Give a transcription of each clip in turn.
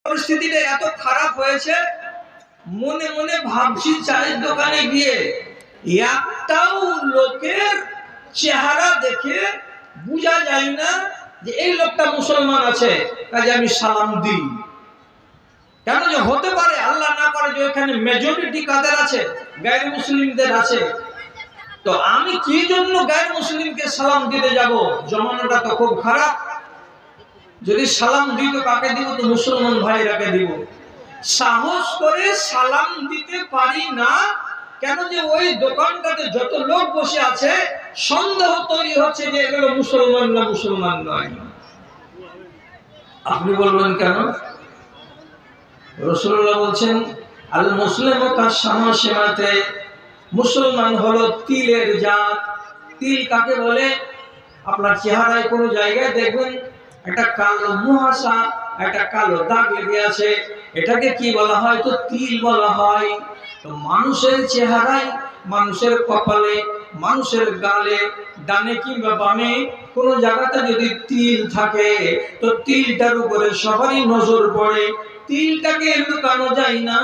পরিস্থিতিটা এত খারাপ হয়েছে, মনে মনে ভাবছি চায়ের দোকানে গিয়ে একটাও লোকের চেহারা দেখে বোঝা যায় না যে এই লোকটা মুসলমান আছে, কাজে আমি সালাম দিই। কেন যে হতে পারে আল্লাহ না করে যে এখানে মেজরিটি কাদের আছে, গায়ের মুসলিমদের আছে, তো আমি কি জন্য গায়ের মুসলিমকে সালাম দিতে যাব? জমানাটা তো খুব খারাপ। যদি সালাম দিই তো কাকে দিব? তো মুসলমান ভাইরাকে দিব। সাহস করে সালাম দিতে পারি না, কেন যে ওই দোকানটাতে যত লোক বসে আছে সন্দেহ তৈরি হচ্ছে যে এগুলো মুসলমান না মুসলমান নয়। আপনি বলবেন কেন? রাসূলুল্লাহ বলছেন আল মুসলিমু কাশামাশিমাতে, মুসলমান হলো তিলের জাত। তিল কাকে বলে? আপনার চেহারায় কোনো জায়গায় দেখবেন একটা কালো মুহাসা, একটা কালো দাগ লেগে আছে, এটাকে কি বলা হয়? তো তিল বলা হয়। তো মানুষের চেহারায়, মানুষের কপালে, মানুষের গালে, ডানে কিংবা বামে কোনো জায়গাতে যদি তিল থাকে তো তিলটার উপরে সবারই নজর পড়ে। তিলটাকে লুকানো যায় না,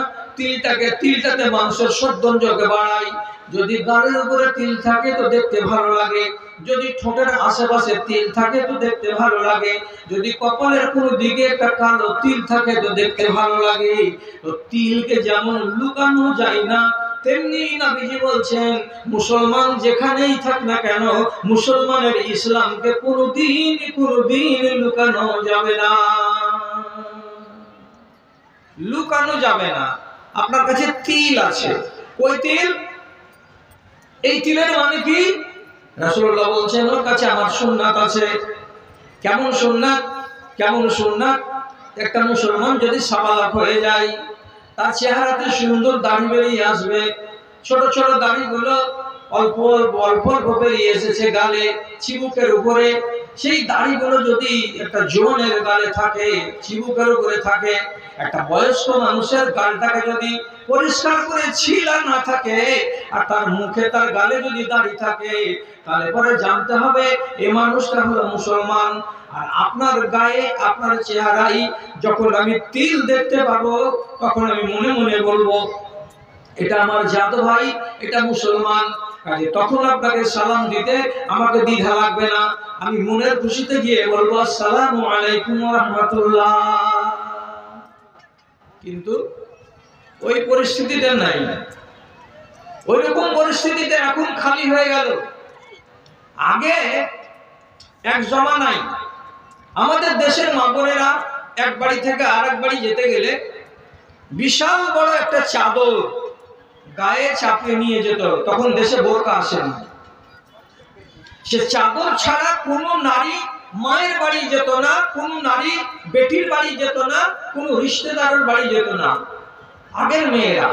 তিলটাতে মানুষের সৌন্দর্যকে বাড়ায়। যদি গালের উপরে তিল থাকে তো দেখতে ভালো লাগে, যদি ঠোঁটের আশেপাশে তিল থাকে তো দেখতে ভালো লাগে, যদি কপালের কোনো দিকে একটা কালো তিল থাকে তো দেখতে ভালো লাগে। তো তিলকে যেমন লুকানো যায় না, তেমনি নবীজি বলছেন মুসলমান যেখানেই থাক না কেন, মুসলমানের ইসলামকে কোনোদিন লুকানো যাবে না, লুকানো যাবে না। আপনার কাছে তিল আছে, ওই তিল, এই তিলের মানে কি? রাসূলুল্লাহ বলছেন ওর কাছে আমার সুন্নাত আছে। কেমন সুন্নাত? কেমন সুন্নাত? একটা মুসলমান যদি সাবালক হয়ে যায়, তার চেহারাতে সুন্দর দাড়ি বেরিয়ে আসবে, ছোট ছোট দাড়িগুলো অল্প অল্প বেরিয়ে এসেছে গালে, চিবুকের উপরে। সেই দাড়িগুলো যদি একটা জোয়ানের গালে থাকে, চিবুকের উপরে থাকে, একটা বয়স্ক মানুষের গালটাকে যদি পরিষ্কার করে ছিলা না থাকে আর তার মুখে তার গালে যদি দাড়ি থাকে, তাহলে পরে জানতে হবে এই মানুষটা হলো মুসলমান। আর আপনার গায়ে, আপনার চেহারায় যখন আমি তিল দেখতে পাবো, তখন আমি মনে মনে বলবো এটা আমার জাত ভাই, এটা মুসলমান। কাজে তখন আপনাকে সালাম দিতে আমাকে দ্বিধা লাগবে না, আমি মনের খুশিতে গিয়ে বলবো আসসালামু আলাইকুম ওয়া রাহমাতুল্লাহ। কিন্তু ওই পরিস্থিতিটা নাই, ওই রকম পরিস্থিতিতে এখন খালি হয়ে গেল। আগে এক জমানায় আমাদের দেশের মা বোনেরা এক বাড়ি থেকে আরেক বাড়ি যেতে গেলে বিশাল বড় একটা চাদর গায়ে চাপিয়ে নিয়ে যেত। তখন দেশে বোরকা আসেনি। সে চাদর ছাড়া কোনো নারী মায়ের বাড়ি যেত না, কোনো নারী বেটির বাড়ি যেত না, কোনো রিশতেদারের বাড়ি যেত না, আগের মেয়েরা।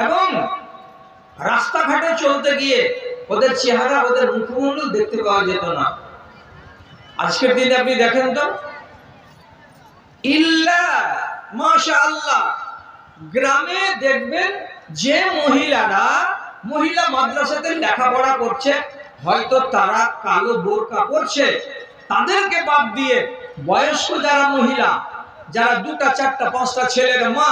এবং রাস্তাঘাটে চলতে গিয়ে ওদের চেহারা, ওদের মুখমণ্ডল দেখতে পাওয়া যেত না। আজকের দিনে আপনি দেখেন তো, ইল্লা মাশাআল্লাহ গ্রামে দেখবেন যে মহিলারা মহিলা মাদ্রাসাতে লেখাপড়া করছে, হয়তো তারা কালো বোরকা পরছে, তাদেরকে বাদ দিয়ে বয়স্ক যারা মহিলা, যারা দুটা চারটা পাঁচটা ছেলের মা,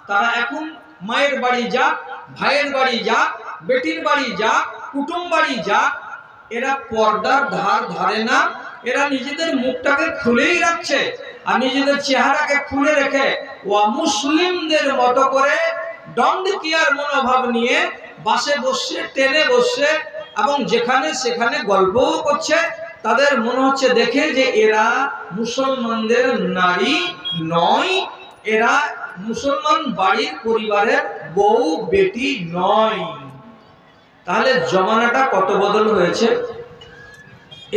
তারা এখন মায়ের বাড়ি যাক, ভাইয়ের বাড়ি যাক, বেটির বাড়ি যাক, কুটুম বাড়ি যাক, এরা পর্দার ধার ধারে না। এরা নিজেদের মুখটাকে খুলেই রাখছে আর নিজেদের চেহারাকে খুলে রেখে ও মুসলিমদের মতো করে ডন্ডিকিয়ার মনোভাব নিয়ে বাসে বসছে, ট্রেনে বসছে এবং যেখানে সেখানে গল্পও করছে। তাদের মনে হচ্ছে দেখে যে এরা মুসলমানদের নারী নয়, এরা মুসলমান বাড়ির পরিবারের বউ বেটি নয়। তাহলে জমানাটা কত বদল হয়েছে।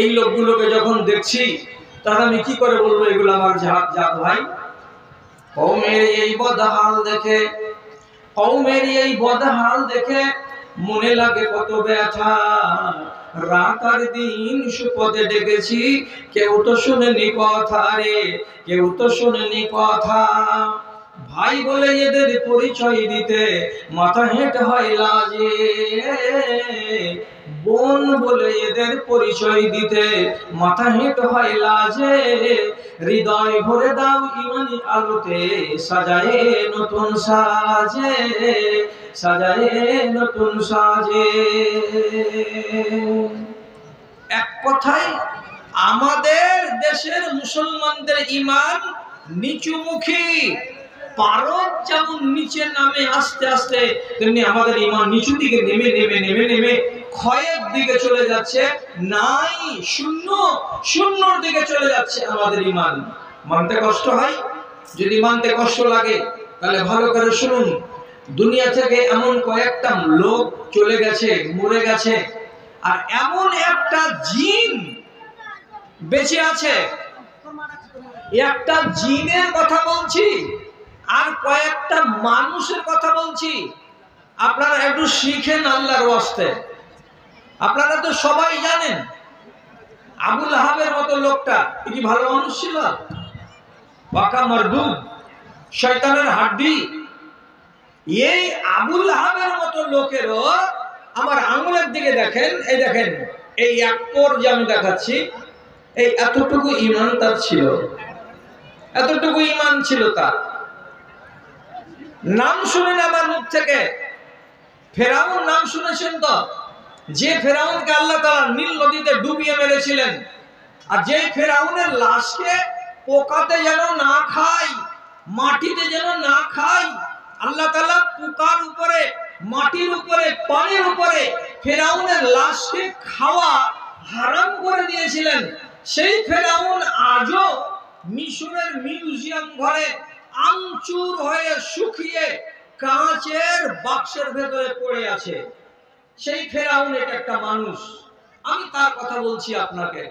এই লোকগুলোকে যখন দেখছি তাহলে আমি কি করে বলবো এগুলো আমার জাত ভাই? কওমের এই বদহাল দেখে, কওমের এই বদহাল দেখে মনে লাগে কত ব্যথা। রাত আর দিন সুপদে ডেকেছি, কেউ তো শুনেনি কথা রে, কেউ তো শুনেনি কথা। ভাই বলে এদের পরিচয় দিতে মাথা হেঁট হয় লাজে, বোন বলে এদের পরিচয় দিতে মাথা হেঁট হয় লাজে। হৃদয় ভরে দাও ইমানি আলোতে, সাজায়ে নতুন সাজে, সাজায়ে নতুন সাজে। এক কথায় আমাদের দেশের মুসলমানদের ঈমান নিচুমুখী। পারদ যেমন নিচে নামে আস্তে আস্তে, তেমনি আমাদের ঈমান নিচু দিকে নেমে নেমে নেমে নেমে ক্ষয়ের দিকে চলে যাচ্ছে। নাই শূন্য, শূন্যর দিকে চলে যাচ্ছে আমাদের ঈমান। মানতে কষ্ট হয়? যদি মানতে কষ্ট লাগে তাহলে ভালো করে শুনুন। দুনিয়া থেকে এমন কয়েকটা লোক চলে গেছে, মরে গেছে, আর এমন একটা জিন বেঁচে আছে। একটা জিনের কথা বলছি আর কয়েকটা মানুষের কথা বলছি। আপনারা একটু শিখেন আল্লাহর ওয়াস্তে। আপনারা তো সবাই জানেন আবুল আহাবের মতো লোকটা কি ভালো মানুষ ছিল? পাকা মারদুদ, শয়তানের হাড্ডি। এই আবুল আহাবের মতো লোকেরও আমার আঙুলের দিকে দেখেন, এই দেখেন, এই এক পর যে আমি দেখাচ্ছি, এই এতটুকু ঈমান তার ছিল, এতটুকু ঈমান ছিল তার। নাম শুনেন আমার মুখ থেকে, ফেরাউন নাম শুনেছেন তো? যে ফেরাউনকে আল্লাহ তাআলা নীল নদীতে ডুবিয়ে মেরেছিলেন, আর যে ফেরাউনের লাশকে পোকাতে যেন না খায়, মাটিতে যেন না খায়, আল্লাহ তাআলা পোকার উপরে, মাটির উপরে, পানির উপরে ফেরাউনের লাশকে খাওয়া হারাম করে দিয়েছিলেন। সেই ফেরাউন আজও মিশরের মিউজিয়াম ঘরে আমচুর হয়ে শুকিয়ে কাঁচের বাক্সের ভেতরে পড়ে আছে। সেই ফেরাউন একটা মানুষ। আমি তার কথা বলছি আপনাকে।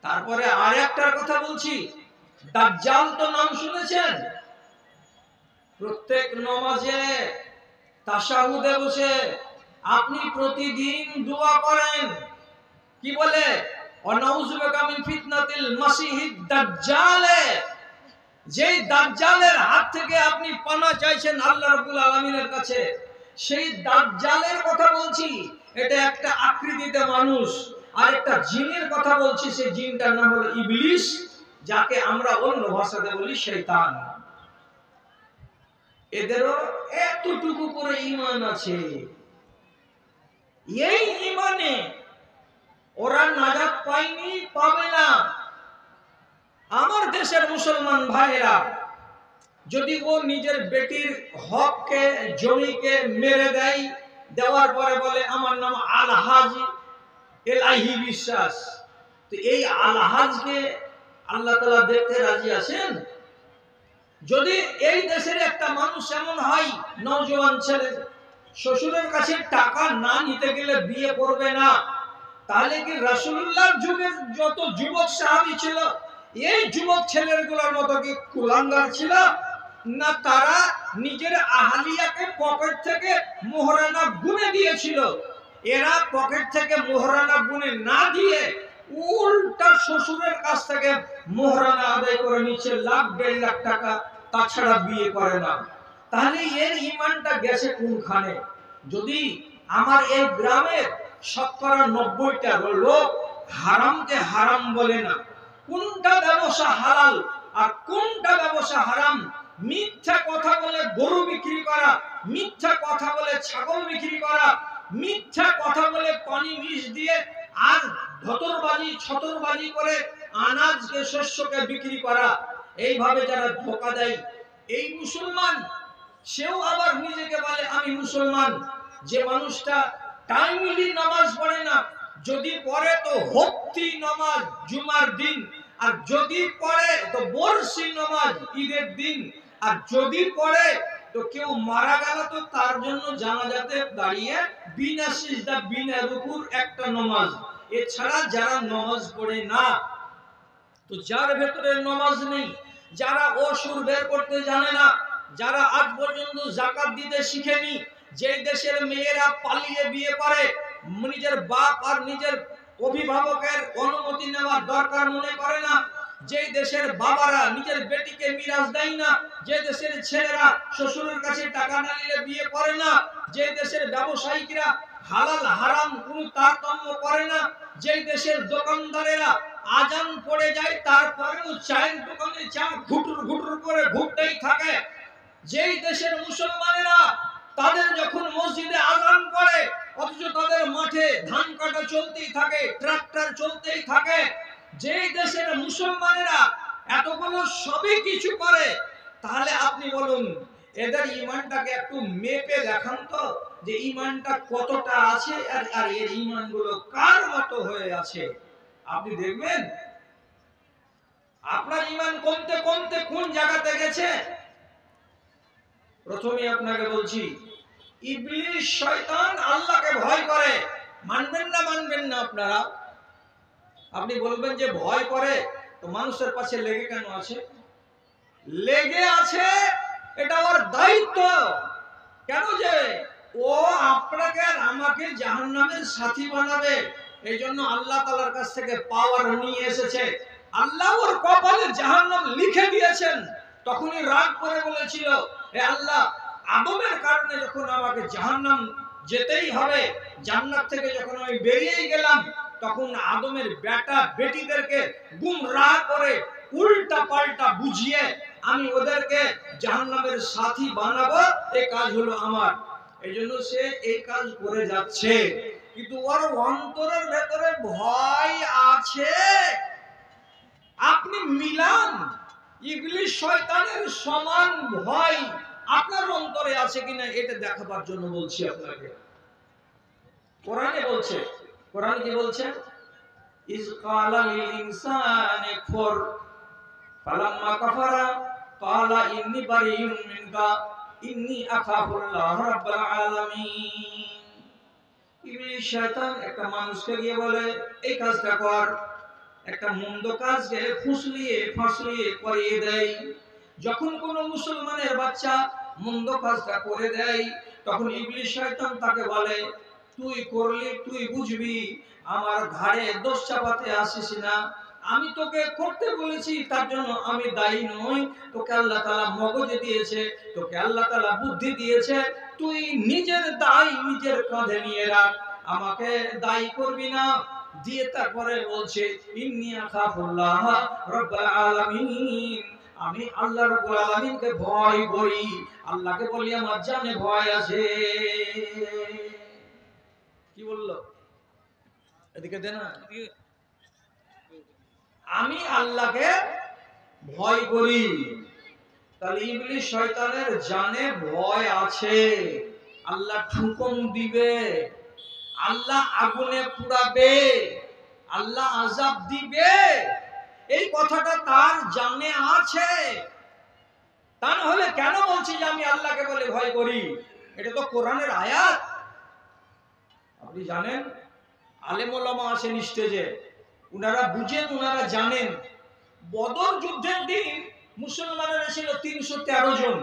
তারপরে আর একটার কথা বলছি, দাজ্জাল তো নাম শুনেছেন? প্রত্যেক নমাজে তাশাহুদে বসে আপনি প্রতিদিন দোয়া করেন, কি বলে? অনাউযু বিকা মিন ফিতনাতিল মাসিহিদ দাজ্জাল। যেই দাজ্জালের হাত থেকে আপনি পানা চাইছেন আল্লাহ রাব্বুল আলামিনের কাছে, সেই দাজ্জালের কথা বলছি। এটা একটা আকৃতিতে মানুষ। আর একটা জিনের কথা বলছি, সেই জিনটার নাম হলো ইবলিস, যাকে আমরা অন্য ভাষাতে বলি শয়তান। এদেরও এতটুকু করে ঈমান আছে। এই ঈমানে ওরা নাজাত পায়নি, পাবে না। আমার দেশের মুসলমান ভাইয়েরা, যদি ও নিজের বেটির হককে, জমিকে মেরে দেয়, দেওয়ার পরে বলে আমার নাম আলহাজ এলাহি বিশ্বাস, তো এই আলহাজকে আল্লাহ তাআলা দেখতে রাজি আছেন? যদি এই দেশের একটা মানুষ এমন হয়, নওজোয়ান ছেলে শ্বশুরের কাছে টাকা না নিতে গেলে বিয়ে করবে না, তাহলে কি রাসূলুল্লাহর যুগের যত যুবক সাহাবী ছিল, এই যুবক ছেলেগুলোর মতো কি কুলাঙ্গার ছিল? না, তারা নিজের আহলিয়াকে পকেট থেকে মোহরানা গুনে দিয়েছিল। এরা পকেট থেকে মোহরানা গুনে না দিয়ে উল্টা শ্বশুরের কাছ থেকে মোহরানা আদায় করে নিচ্ছে লাখ দেড় লাখ টাকা, তাছাড়া বিয়ে করে না। তাহলে এর ঈমানটা গেছে কোনখানে? যদি আমার এই গ্রামের 90% লোক হারামকে হারাম বলে না, কোনটা ব্যবসা হালাল আর কোনটা ব্যবসা হারাম, মিথ্যা কথা বলে গরু বিক্রি করা, মিথ্যা কথা বলে ছাগল বিক্রি করা, মিথ্যা কথা বলে পানি মিশ দিয়ে আর ধতরবাজি ছতরবাজি করে আনাজকে, শস্যকে বিক্রি করা, এইভাবে যারা ধোঁকা দেয়, এই মুসলমান, সেও আবার নিজেকে বলে আমি মুসলমান। যে মানুষটা টাইমলি নামাজ পড়ে না, যদি পড়ে তো হপ্তি নামাজ জুমার দিন, আর যদি পড়ে তো বর্ষি নামাজ ঈদের দিন, আর যদি পড়ে তো কেউ মারা গেল তো তার জন্য জানাজাতে দাঁড়িয়ে বিনা সিজদা বিনা রুকুর একটা নামাজ। এছাড়া যারা নামাজ পড়ে না, তো যার ভেতরে নামাজ নেই, যারা অসুর বের করতে জানে না, যারা আজ পর্যন্ত যাকাত দিতে শিখেনি, যে দেশের মেয়েরা পালিয়ে বিয়ে করে, নিজের বাপ আর নিজের অভিভাবকের অনুমতি নেওয়ার দরকার মনে করে না, যে দেশের বাবারা নিজের বেটিকে মিরাজ দেয় না, যে দেশের ছেলেরা শ্বশুরের কাছে টাকা না নিলে বিয়ে করে না, যে দেশের ব্যবসায়িকরা হালাল হারাম কোনো তারতম্য করে না, যে দেশের দোকানদারেরা আজান পড়ে যায় তারপরেও চায়ের দোকানে চা ঘুটুর ঘুটুর করে ঘুরতেই থাকে, যেই দেশের মুসলমানেরা তাদের যখন মসজিদে আজান পড়ে অথচ তাদের মাঠে ধান কাটা চলতেই থাকে, ট্রাক্টর চলতেই থাকে, যেই দেশের মুসলমানেরা এতগুলো সবই কিছু করে, তাহলে আপনি বলুন এদের ঈমানটাকে একটু মেপে দেখান তো যে ঈমানটা কতটা আছে আর এর ঈমানগুলো কার মতো হয়ে আছে। আপনি দেখবেন আপনার ঈমান কমতে কমতে কোন জায়গাতে গেছে। প্রথমে আপনাকে বলছি, ইবলিস শয়তান আল্লাহকে ভয় করে, মানবেন না আপনারা? আপনি বলবেন যে ভয় করে তো মানুষের পাশে লেগে কেন আছে? লেগে আছে, এটা ওর দায়িত্ব। কেন? যে ও আপনাকে আর আমাকে জাহান্নামের সাথী বানাবে, এই জন্য আল্লাহ তাআলার কাছ থেকে পাওয়ার নিয়ে এসেছে। আল্লাহ ওর কপালে জাহান্নাম লিখে দিয়েছেন। তখনই রাগ করে বলেছিল, হে আল্লাহ, আদমের কারণে যখন আমাকে জাহান্নাম যেতেই হবে, জান্নাত থেকে যখন আমি বেরিয়ে গেলাম, তখন আদমের বেটা বেটিদেরকে গুমরাহ করে উল্টা পাল্টা বুঝিয়ে আমি ওদেরকে জাহান্নামের সাথী বানাবো, এই কাজ হলো আমার। এই জন্য সে এই কাজ করে যাচ্ছে, কিন্তু ওর অন্তরের ভেতরে ভয় আছে। আপনি মিলান, ইবলিস শয়তানের সমান ভয় আপনার অন্তরে আছে কিনা এটা দেখাবার জন্য বলছি আপনাকে। কোরআনে বলছে, কোরআন কি বলছে? ইজ ক্বালা লিল ইনসানি কুফর ফালাম্মা কাফারা ক্বালা ইন্নী বারিউম মিনকা ইন্নী আখাফুল্লাহ রাব্বুল আলামিন। ইবলিস শয়তান একটা মানুষকে গিয়ে বলে এই কাজটা কর, একটা মন্দ কাজ গেলে ফুসলিয়ে ফাসলিয়ে করিয়ে দেয়। যখন কোনো মুসলমানের বাচ্চা মন্দ কাজটা করে দেয়, তখন ইবলিস শয়তান তাকে বলে তুই করলি তুই বুঝবি, আমার ঘাড়ে দোষ চাপাতে আসিস না। আমি তোকে করতে বলেছি, তার জন্য আমি দায়ী নই। তোকে আল্লাহ তাআলা মগজ দিয়েছে, তোকে আল্লাহ তাআলা বুদ্ধি দিয়েছে, তুই নিজের দায় নিজের কাঁধে নিয়ে রাখ, আমাকে দায়ী করবি না। দিয়ে তারপরে বলছে ইন্নী আখাফুল্লাহ রাব্বুল আলামিন, আমি আল্লাহ রাব্বুল আলামিনকে ভয় করি। আল্লাহকে বলি আমার জানে ভয় আছে। কি বললো? এদিকে দে না। আমি আল্লাহকে ভয় করি। তাহলে ইবলিস শয়তানের জানে ভয় আছে। আল্লাহ হুকুম দিবে, আল্লাহ আগুনে পুড়াবে, আল্লাহ আযাব দিবে, এই কথাটা তার জানে আছে। তা না হলে কেন বলছি যে আমি আল্লাহকে বলে ভয় করি? এটা তো কোরআনের আয়াত। আপনি জানেন আলেম ওলামা আছেন স্টেজে, উনারা বুঝেন, উনারা জানেন বদর যুদ্ধের দিন মুসলমানেরা ছিল 313 জন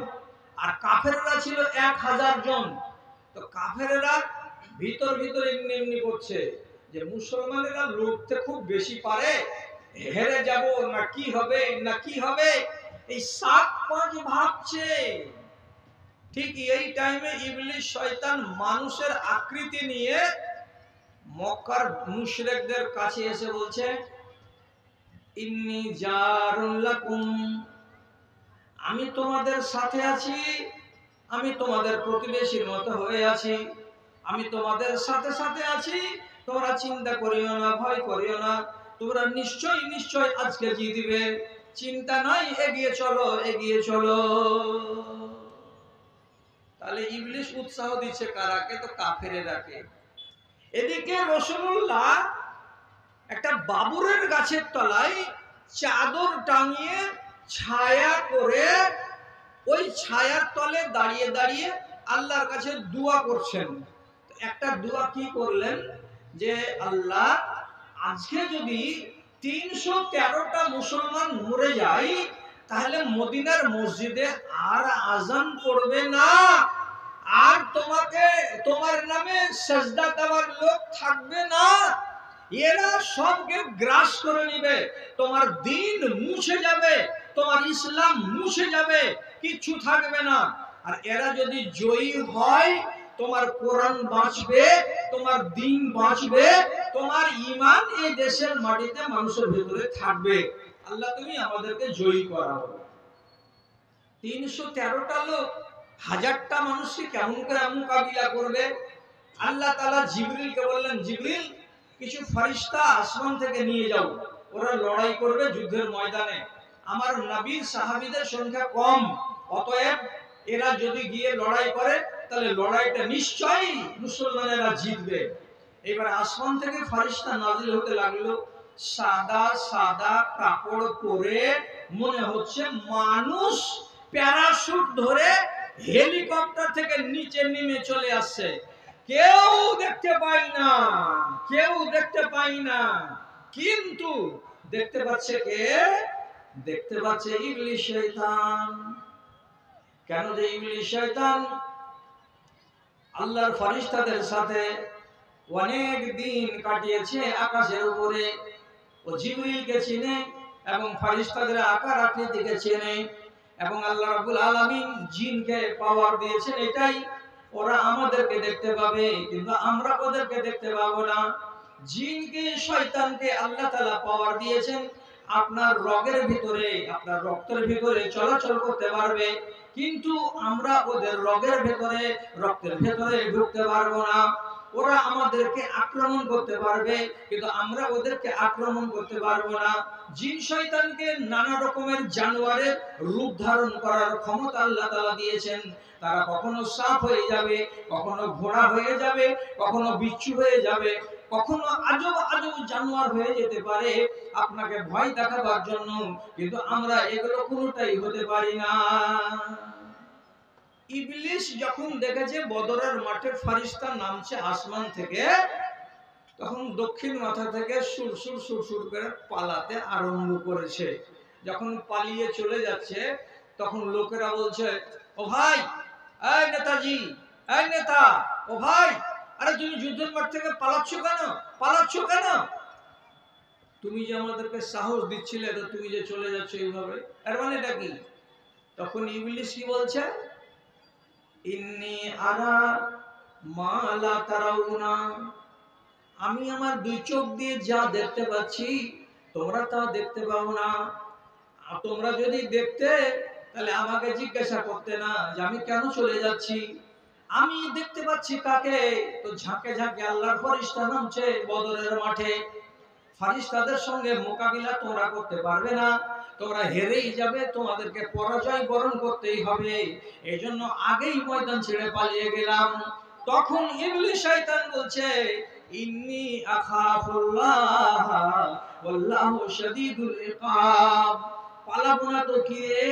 আর কাফেররা ছিল 1000 জন। তো কাফেররা ভিতর ভিতর এমনি এমনি করছে যে মুসলমানেরা লড়তে খুব বেশি পারে, হেরে যাব না কি হবে না কি হবে, এই 7-5 ভাবছে। ঠিক এই টাইমে ইবলিস শয়তান মানুষের আকৃতি নিয়ে মক্কার মুশরিকদের কাছে এসে বলছে ইন্নী জারুল লাকুম, আমি তোমাদের সাথে আছি, আমি তোমাদের প্রতিবেশীর মতো হয়ে আছি, আমি তোমাদের সাথে সাথে আছি, তোমরা চিন্তা করিও না, ভয় করিও না, তোমরা নিশ্চয় নিশ্চয় আজকে জিতবে, চিন্তা নাই, এগিয়ে চলো এগিয়ে চলো। তাহলে ইবলিস উৎসাহ দিচ্ছে কারাকে? তো কাফেরেরাকে। এদিকে রাসূলুল্লাহ একটা বাবুরের গাছের তলায় চাদর টাঙিয়ে ছায়া করে ওই ছায়ার তলে দাঁড়িয়ে দাঁড়িয়ে আল্লাহর কাছে দোয়া করছেন। একটা দোয়া কি করলেন যে আল্লাহ, আজকে যদি 313টা মুসলমান মরে যায় তাহলে মদিনার মসজিদে আর আজান পড়বে না, আর তোমাকে তোমার নামে সেজদা দেওয়ার লোক থাকবে না। এরা সবকে গ্রাস করে নিবে, তোমার দিন মুছে যাবে, তোমার ইসলাম মুছে যাবে, কিচ্ছু থাকবে না। আর এরা যদি জয়ী হয়, তোমার কোরআন বাঁচবে, তোমার দিন বাঁচবে, তোমার ঈমান এই দেশের মাটিতে মানুষের ভিতরে থাকবে। আল্লাহ তুমি আমাদেরকে জয়ী করাও। 313টা লোক 1000টা মানুষকে কেমন করে মোকাবিলা করবে? আল্লাহ তাআলা জিবরিলকে বললেন, জিবরিল কিছু ফেরেশতা আসমান থেকে নিয়ে যাও, ওরা লড়াই করবে যুদ্ধের ময়দানে। আমার নবীর সাহাবীদের সংখ্যা কম, অতএব এরা যদি গিয়ে লড়াই করে তাহলে লড়াইটা নিশ্চয়ই মুসলমানেরা জিতবে। এবার আসমান থেকে ফেরেশতা নাজিল হতে লাগলো, সাদা সাদা কাপড় পরে, মনে হচ্ছে মানুষ প্যারাশুট ধরে হেলিকপ্টার থেকে নিচে নেমে চলে আসছে। কেউ দেখতে পাই না, কেউ দেখতে পাই না, কিন্তু দেখতে পাচ্ছে কে? দেখতে পাচ্ছে ইবলিস শয়তান। কেন যে ইবলিস শয়তান আল্লাহর ফেরেশতাদের সাথে অনেক দিন কাটিয়েছে আকাশের উপরে, ও জিবরিলকে চিনে এবং ফেরেশতাদের আকার আকৃতিকে চেনে, এবং আল্লাহ রাব্বুল আলামিন জিনকে পাওয়ার দিয়েছেন এটাই, ওরা আমাদেরকে দেখতে পাবে কিন্তু আমরা ওদেরকে দেখতে পাবো না। জিনকে শয়তানকে আল্লাহ তাআলা পাওয়ার দিয়েছেন, আপনার রগের ভিতরে, আপনার রক্তের ভিতরে চলাচল করতে পারবে, কিন্তু আমরা ওদের রগের ভিতরে, রক্তের ভিতরে ঢুকতে পারবো না। ওরা আমাদেরকে আক্রমণ করতে পারবে কিন্তু আমরা ওদেরকে আক্রমণ করতে পারবো না। জিন শয়তানকে নানা রকমের জানোয়ারের রূপ ধারণ করার ক্ষমতা আল্লাহ তাআলা দিয়েছেন। তারা কখনো সাপ হয়ে যাবে, কখনো ঘোড়া হয়ে যাবে, কখনো বিচ্ছু হয়ে যাবে, কখনো আজব আজব জানোয়ার হয়ে যেতে পারে আপনাকে ভয় দেখাবার জন্য, কিন্তু আমরা এগুলো কোনোটাই হতে পারি না। ইবলিস যখন দেখেছে বদরের মাঠে ফেরেশতা নামছে আসমান থেকে, তখন দক্ষিণ মাথা থেকে সুরসুর সুরসুর করে পালাতে আরম্ভ করেছে। যখন পালিয়ে চলে যাচ্ছে তখন লোকেরা বলছে, ও ভাই, এই নেতাজি, এই নেতা, ও ভাই, আরে তুমি যুদ্ধের মাঠ থেকে পালাচ্ছ কেন? পালাচ্ছ কেন? তুমি যে আমাদেরকে সাহস দিচ্ছিলে, তো তুমি যে চলে যাচ্ছ এইভাবে, এর মানেটা কি? তখন ইবলিস কি বলছে, ইন্নী আরা মা লা তারাউনা, আমি আমার দুই চোখ দিয়ে যা দেখতে পাচ্ছি তোমরা তা দেখতে পাও না। আর তোমরা যদি দেখতে তাহলে আমাকে জিজ্ঞাসা করতে না যে আমি কেন চলে যাচ্ছি। আমি দেখতে পাচ্ছি কাকে? তো ঝাঁকে ঝাঁকে আল্লাহর ফেরেশতা নামছে বদরের মাঠে। ফেরেশতাদের সঙ্গে মোকাবিলা তোমরা করতে পারবে না, তোমরা হেরেই যাবে, তোমাদেরকে পরাজয় বরণ করতেই হবে। এইজন্য আগেই ময়দান ছেড়ে পালিয়ে গেলাম। তখন ইবলিস শয়তান বলছে, ইন্নী আখাফুল্লাহ ওয়াল্লাহু শাদীদুল ইকাব। পালাবো না তো কি রে,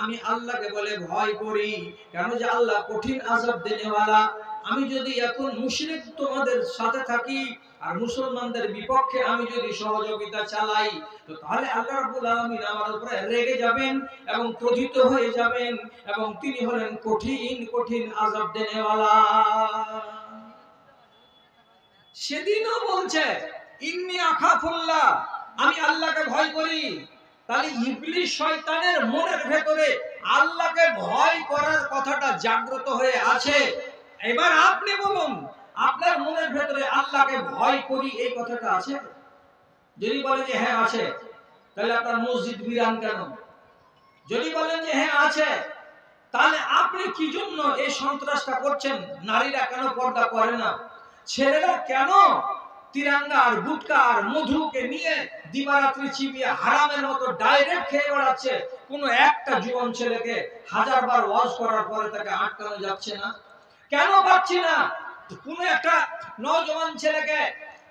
আমি আল্লাহকে বলে ভয় করি, কেন যে আল্লাহ কঠিন আযাব দেনেওয়ালা। আমি যদি এখন মুশরিক তোমাদের সাথে থাকি আর মুসলমানদের বিপক্ষে আমি যদি সহযোগিতা চালাই, তো তাহলে আল্লাহ রাব্বুল আলামিন আমার উপরে রেগে যাবেন এবং ক্রোধিত হয়ে যাবেন, এবং তিনি হলেন কঠিন কঠিন আযাব দেনেওয়ালা। সেদিনও বলছে ইন্নী আখাফুল্লাহ, আমি আল্লাহকে ভয় করি। তাহলে ইবলিস শয়তানের মনের ভেতরে আল্লাহকে ভয় করার কথাটা জাগ্রত হয়ে আছে। এবার আপনি বলুন, আপনার মনের ভেতরে আল্লাহকে ভয় করি এই কথাটা আছে? যদি বলেন যে হ্যাঁ আছে, তাহলে আপনার মসজিদ বিরান কেন? যদি বলেন যে হ্যাঁ আছে, তাহলে আপনি কি জন্য এই সন্ত্রাসটা করছেন? নারীরা কেন পর্দা করে না? ছেলেরা কেন তিরাঙ্গা আর গুটকা আর মধুকে নিয়ে দিবারাত্রি চিবিয়ে হারামের মতো ডাইরেক্ট খেয়ে বেড়াচ্ছে? কোনো একটা যুবন ছেলেকে 1000 বার ওয়াজ করার পরে তাকে আটকানো যাচ্ছে না? কেন পাচ্ছি না? কোনো একটা নওজওয়ান ছেলেকে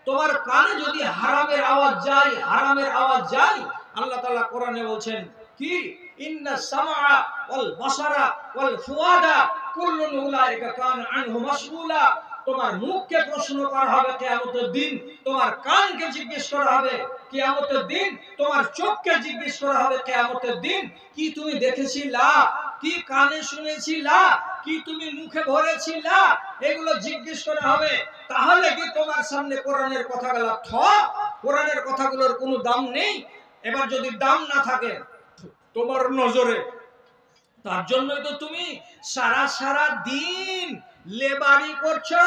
তোমার কানে যদি হারামের আওয়াজ যায়, হারামের আওয়াজ যায়, আল্লাহ তাআলা কোরআনে বলছেন কি, ইন্না সামআ ওয়াল বাসারা ওয়াল ফুআদা কুল্লুন উলাইকা কানা আনহু মাসউলা। তোমার মুখকে প্রশ্ন করা হবে কিয়ামতের দিন, তোমার কানকে জিজ্ঞেস করা হবে কিয়ামতের দিন, তোমার চোখকে জিজ্ঞেস করা হবে কিয়ামতের দিন, কি তুমি দেখেছিলা? কি কানে শুনেছিলা, কি তুমি মুখে ভরেছিলা, এগুলো জিজ্ঞেস করা হবে। তাহলে কি তোমার সামনে কোরআনের কথাগুলো কোরআনের কথাগুলোর কোনো দাম নেই? এবার যদি দাম না থাকে তোমার নজরে, তার জন্যই তো তুমি সারা দিন লেবারি করছো।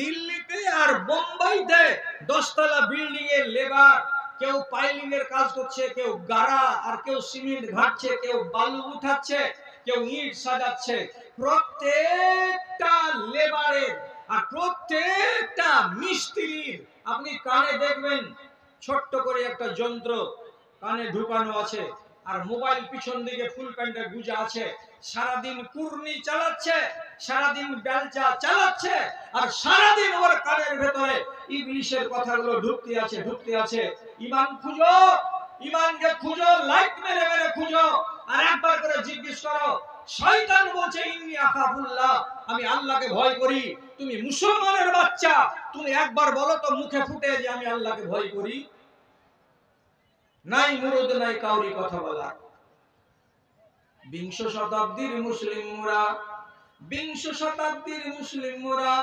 দিল্লিতে আর বোম্বাইতে 10 তলা বিল্ডিং এর লেবার, কেউ পাইলিং এর কাজ করছে, কেউ গাড়া, আর কেউ সিমেন্ট ঘাটছে, কেউ বালু উঠাচ্ছে, কেউ ইট সাজাচ্ছে। প্রত্যেকটা লেবারের আর প্রত্যেকটা মিস্ত্রির আপনি কানে দেখবেন ছোট্ট করে একটা যন্ত্র কানে ঢুকানো আছে, আর মোবাইল পিছন দিকে ফুল প্যান্টে গুজা আছে। সারাদিন কুর্নি চালাচ্ছে, সারাদিন বেলচা চালাচ্ছে, আর সারাদিন ওর কানের ভেতরে ইংলিশের কথাগুলো ঢুকতে আছে। ইমান খুঁজো, ইমানকে খুঁজো, লাইট মেরে মেরে খুঁজো, আর একবার করে জিজ্ঞেস করো। শয়তান বলছে ইন্নী আখাফুল্লাহ, আমি আল্লাহকে ভয় করি। তুমি মুসলমানের বাচ্চা, তুমি একবার বলো তো মুখে ফুটে যে আমি আল্লাহকে ভয় করি। নাই মুরুদ নাই কাউরি কথা বলা। বিংশ শতাব্দীর মুসলিম মোরা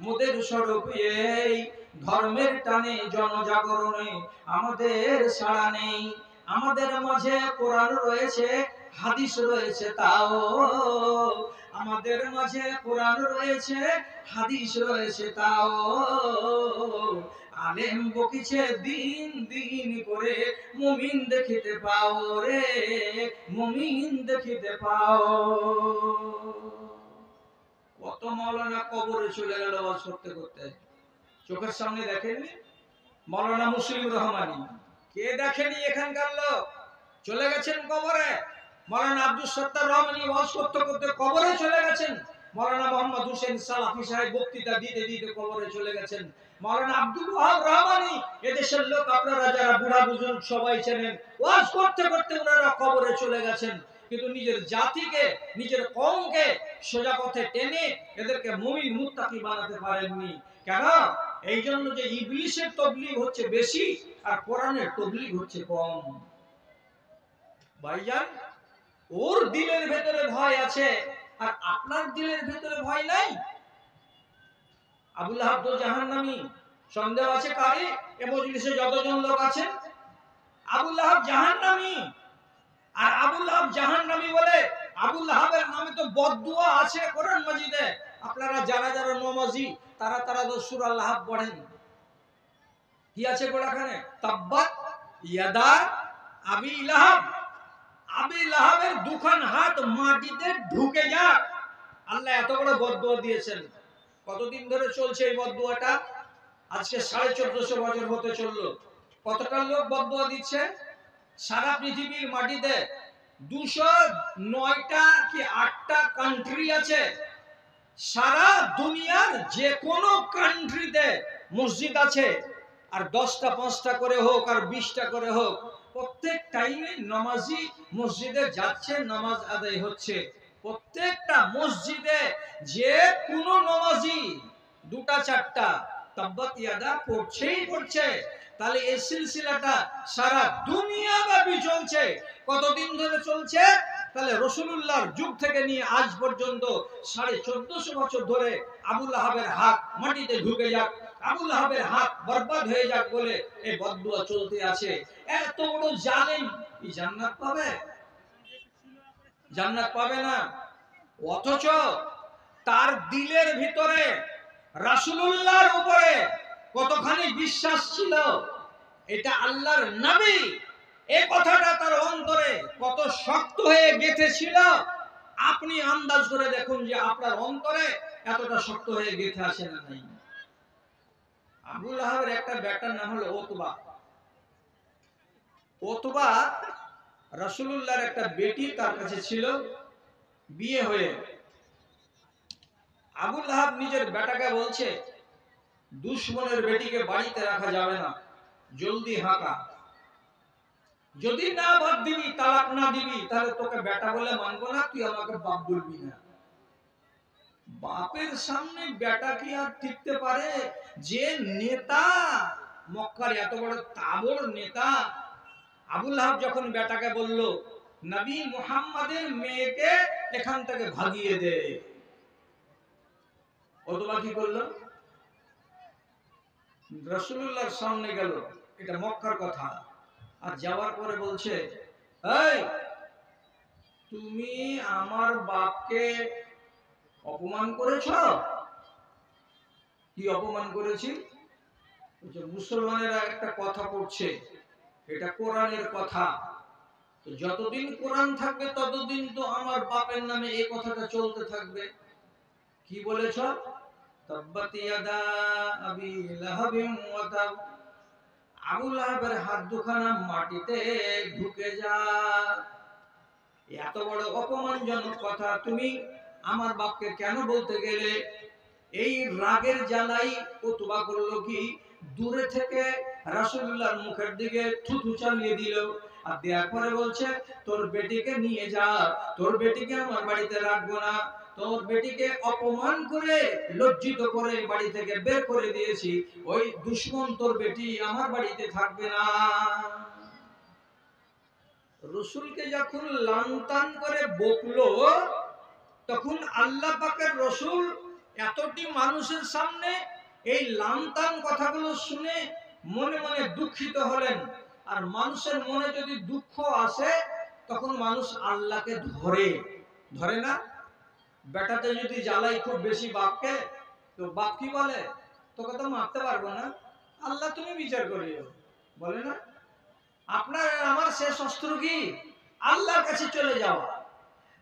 মোদের স্বরূপ এই ধর্মের টানে জনজাগরণে আমাদের সাড়া নেই। আমাদের মাঝে কোরআন রয়েছে, হাদিস রয়েছে, তাও আমাদের মাঝে কোরআন রয়েছে, হাদিস রয়েছে, তাও আলেম বকিছে দিন করে, মুমিন দেখিতে পাও রে, মুমিন দেখিতে পাও। কত মাওলানা কবরে চলে গেল ওয়াজ করতে করতে, চোখের সামনে দেখেননি? মাওলানা মুসলিম রহমানী কে দেখেনি? এখানকার লোক চলে গেছেন কবরে। মাওলানা আব্দুল সত্তার রহমানী ওয়াজ করতে করতে কবরে চলে গেছেন। মাওলানা মোহাম্মদ হোসেন সালাফি সাহেব বক্তৃতা দিতে দিতে কবরে চলে গেছেন। মাওলানা আব্দুল ওয়াহাব রহমানী, এদেশের লোক আপনারা যারা বুড়া বুজুর্গ সবাই চেনেন, ওয়াজ করতে করতে ওনারা কবরে চলে গেছেন। কিন্তু নিজের জাতিকে, নিজের কওমকে সোজা পথে টেনে এদেরকে মুমিন মুত্তাকি বানাতে পারেননি। কেন? এই জন্য যে ইবলিশের তবলিগ হচ্ছে বেশি আর কোরআনের তবলিগ হচ্ছে কম। ভাইজান, ওর দিলের ভেতরে ভয় আছে আর আপনার দিলের ভেতরে ভয় নাই। আবু লাহাব তো জাহান্নামী, সন্দেহ আছে কারে? এই মজলিসে যতজন লোক আছেন আবু লাহাব জাহান্নামী। আর আবু লাহাব জাহান্নামী বলে আবু লাহাবের নামে তো বদদুয়া আছে কোরআন মাজিদে। আপনারা যারা যারা নমাজি তারা তো সূরা লাহাব পড়েন। কি আছে কোরআনে? তাব্বাত ইয়াদা আবি লাহাব, আবি লাহাবের দুখান হাত মাটিতে ঢুকে যাক। আল্লাহ এত বড় বদদুয়া দিয়েছেন। কতদিন ধরে চলছে এই বদদুয়াটা? আজকে 1450 বছর হতে চললো। কতটা লোক বদদুয়া দিচ্ছে? সারা পৃথিবীর মাটিতে 209টা কি 8টা কান্ট্রি আছে। সারা দুনিয়ার যে কোনো কান্ট্রিতে মসজিদ আছে, আর 10টা 5টা করে হোক আর 20টা করে হোক, প্রত্যেক টাইমে নামাজি মসজিদে যাচ্ছে, নামাজ আদায় হচ্ছে। প্রত্যেকটা মসজিদে যে কোনো নামাজি 2টা 4টা তাব্বাত ইয়াদা পড়ছে। তাহলে এই সিলসিলাটা সারা দুনিয়া ব্যাপী চলছে। কতদিন ধরে চলছে? তাহলে রাসূলুল্লাহর যুগ থেকে নিয়ে আজ পর্যন্ত 1450 বছর ধরে আবু লাহাবের হাত মাটিতে ঢুকে যাক, আবু লাহাবের হাত বরবাদ হয়ে যাক বলে এই বদদুয়া চলতে আছে। এত বড় জালেম কি জান্নাত পাবে? জান্নাত পাবে না। অথচ তার দিলের ভিতরে রাসূলুল্লাহর উপরে কতখানি বিশ্বাস ছিল, এটা আল্লাহর নবী, এই কথাটা তার অন্তরে কত শক্ত হয়ে গেঁথেছিল। আপনি আন্দাজ করে দেখুন যে আপনার অন্তরে এতটা শক্ত হয়ে গেঁথে আসে না নাই। আবু লাহাবের একটা বেটার নাম হলো ওতবা। রাসূলুল্লাহর একটা বেটি তার কাছে ছিল, বিয়ে হয়ে। আবু লাহাব নিজের বেটাকে বলছে, দুশমনের বেটিকে বাড়িতে রাখা যাবে না, জলদি হাঁকা। যদি না বাদ দিবি, তালাক না দিবি, তাহলে তোকে বেটা বলে মানবো না, তুই আমাকে বাপ বলবি না। বাপের সামনে বেটা কি আর টিকতে পারে? যে নেতা, মক্কার এত বড় তাবড় নেতা। আবু লাহাব যখন বেটাকে বলল, নবী মুহাম্মাদের মেয়েকে এখান থেকে ভাগিয়ে দে। অথবা কি করলো, রাসূলুল্লাহর সামনে গেল, এটা মক্কার কথা, আর যাওয়ার পরে বলছে, এই তুমি আমার বাপকে অপমান করেছ। কি অপমান করেছি? মুসলমানেরা একটা কথা পড়ছে, এটা কোরআনের কথা, তো যতদিন কোরআন থাকবে ততদিন তো আমার বাপের নামে এই কথাটা চলতে থাকবে। কি বলেছ? তাব্বাত ইয়াদা আবি লাহাবিন ওয়া তাব, আবু লাহাবের হাত দুখানা মাটিতে ঢুকে যা। এত বড় অপমানজনক কথা তুমি আমার বাপকে কেন বলতে গেলে? এই রাগের জ্বালাই উতবা করলো কি, দূরে থেকে রাসূলুল্লাহর মুখের দিকে থুথু চালিয়ে দিল, আর দেওয়ার পরে বলছে, তোর বেটিকে নিয়ে যা, তোর বেটিকে আমার বাড়িতে রাখবো না, তোর বেটিকে অপমান করে লজ্জিত করে বাড়ি থেকে বের করে দিয়েছি, ওই দুশমন তোর বেটি আমার বাড়িতে থাকবে না। রসুলকে যখন লানতান করে বকলো, তখন আল্লাহ পাকের রসুল এতটি মানুষের সামনে এই লানতান কথাগুলো শুনে মনে মনে দুঃখিত হলেন। আর মানুষের মনে যদি দুঃখ আসে, তখন মানুষ আল্লাহকে ধরে ধরে না। বেটাতে যদি জ্বালাই খুব বেশি বাপকে, তো বাপ কি বলে, তোকে তো মারতে পারবো না, আল্লাহ তুমি বিচার করিও, বলে না? আপনার আমার শেষ অস্ত্র কি? আল্লাহর কাছে চলে যাওয়া।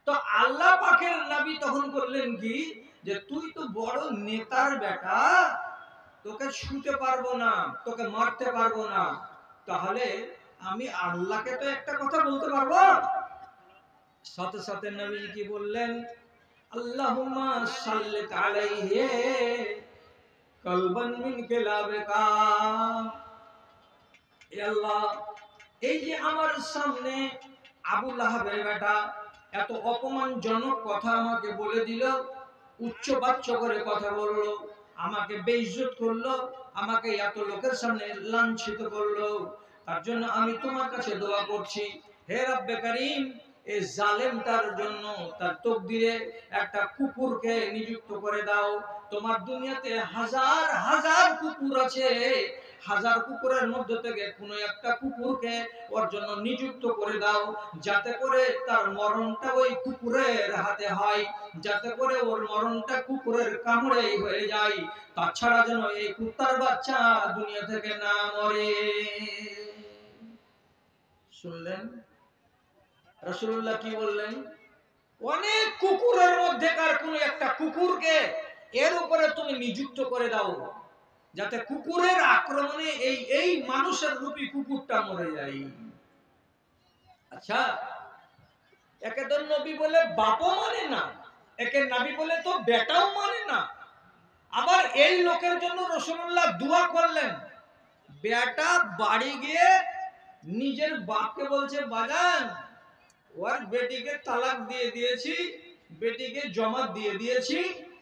তো আল্লাহ পাকের নবী তখন বললেন কি, যে তুই তো বড় নেতার বেটা, তোকে ছুঁতে পারবো না, তোকে মারতে পারবো না, তাহলে আমি আল্লাহকে তো একটা কথা বলতে পারবো। সাথে সাথে নবী কি বললেন, আল্লাহুম্মা সাল্লি আলাইহি কলবান মিন কিলাবিকা। এ আল্লাহ, এই যে আমার সামনে আবু লাহাবের বেটা এত অপমানজনক কথা আমাকে বলে দিল, উচ্চ বাচ্চ করে কথা বললো, আমাকে বেইজ্জত করলো, আমাকে এত লোকের সামনে লাঞ্ছিত করলো, তার জন্য আমি তোমার কাছে দোয়া করছি, হে রব্বে করিম, এই জালেমটার জন্য তার তকদিরে একটা কুকুরকে নিযুক্ত করে দাও। তোমার দুনিয়াতে হাজার হাজার কুকুর আছে, হাজার কুকুরের মধ্যে থেকে কোনো একটা কুকুরকে ওর জন্য নিযুক্ত করে দাও, যাতে করে তার মরণটা ওই কুকুরের হাতে হয়, যাতে করে ওর মরণটা কুকুরের কামড়েই হয়ে যায়, তাছাড়া যেন এই কুত্তার বাচ্চা দুনিয়া থেকে না মরে। শুনলেন রাসূলুল্লাহ কি বললেন? অনেক কুকুরের মধ্যেকার কোন একটা কুকুরকে এর উপরে তুমি নিযুক্ত করে দাও, যাতে কুকুরের আক্রমণে এই এই মানুষের রূপী কুকুরটা মরে যায়। আচ্ছা, একে তো নবী বলে বাপও মানে না, একে নবী বলে তো বেটাও মানে না, আবার এই লোকের জন্য রাসূলুল্লাহ দোয়া করলেন। বেটা বাড়ি গিয়ে নিজের বাপকে বলছে, বাজান, ওর বেটিকে তালাক দিয়ে দিয়েছি, বেটিকে জমা দিয়ে দিয়েছি,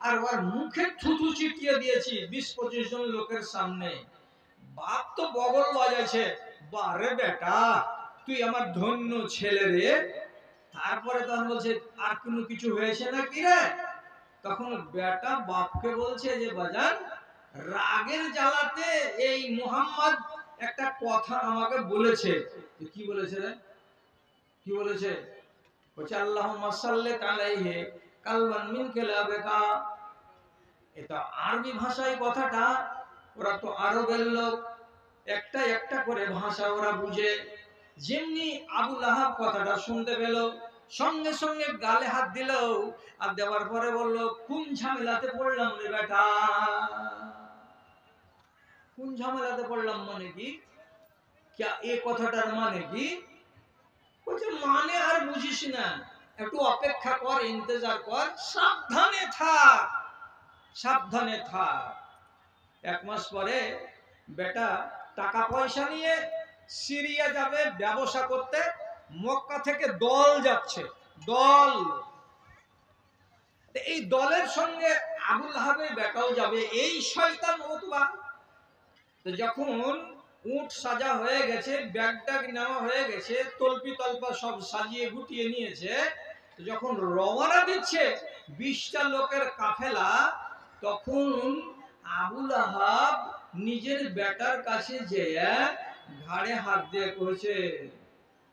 আর ওর মুখে থুথু চিটিয়ে দিয়েছি 20-25 জন লোকের সামনে। বাপ তো বগল বাজাইছে, বারে বেটা তুই আমার ধন্য ছেলে রে। তারপরে তখন বলছে, আর কোনো কিছু হয়েছে নাকি রে? তখন বেটা বাপকে বলছে যে, বাজান, রাগের জ্বালাতে এই মুহাম্মদ একটা কথা আমাকে বলেছে। কি বলেছে রে? কি বলেছে? বলছে, আল্লাহুম্মা সাল্লি আলাইহি কালবান মিন কিলাবিকা। এটা আরবি ভাষায় কথাটা, ওরা তো আরবের লোক, একটা একটা করে ভাষা ওরা বুঝে। যেমনি আবু লাহাব কথাটা শুনতে পেল, সঙ্গে সঙ্গে গালে হাত দিল, আর দেওয়ার পরে বলল, কোন ঝামেলাতে পড়লাম রে বেটা? কোন ঝামেলাতে পড়লাম মানে কি? এই কথাটার মানে কি? বলছে, মানে আর বুঝিস না, একটু অপেক্ষা কর, ইন্তজার কর, সাবধানে থাক, সাবধানে থাক। 1 মাস পরে বেটা টাকা পয়সা নিয়ে সিরিয়া যাবে ব্যবসা করতে, মক্কা থেকে দল যাচ্ছে, দল। এই দলের সঙ্গে আবু লাহাবের বেটাও যাবে, এই শয়তান ওতবা। তো যখন উট সাজা হয়ে গেছে, ব্যাগ ট্যাগ নেওয়া হয়ে গেছে, তলপি তলপা সব সাজিয়ে গুটিয়ে নিয়েছে, তো যখন রওনা দিচ্ছে 20টা লোকের কাফেলা, তখন আবু লাহাব নিজের বেটার কাছে যেয়ে ঘাড়ে হাত দিয়ে কইছে,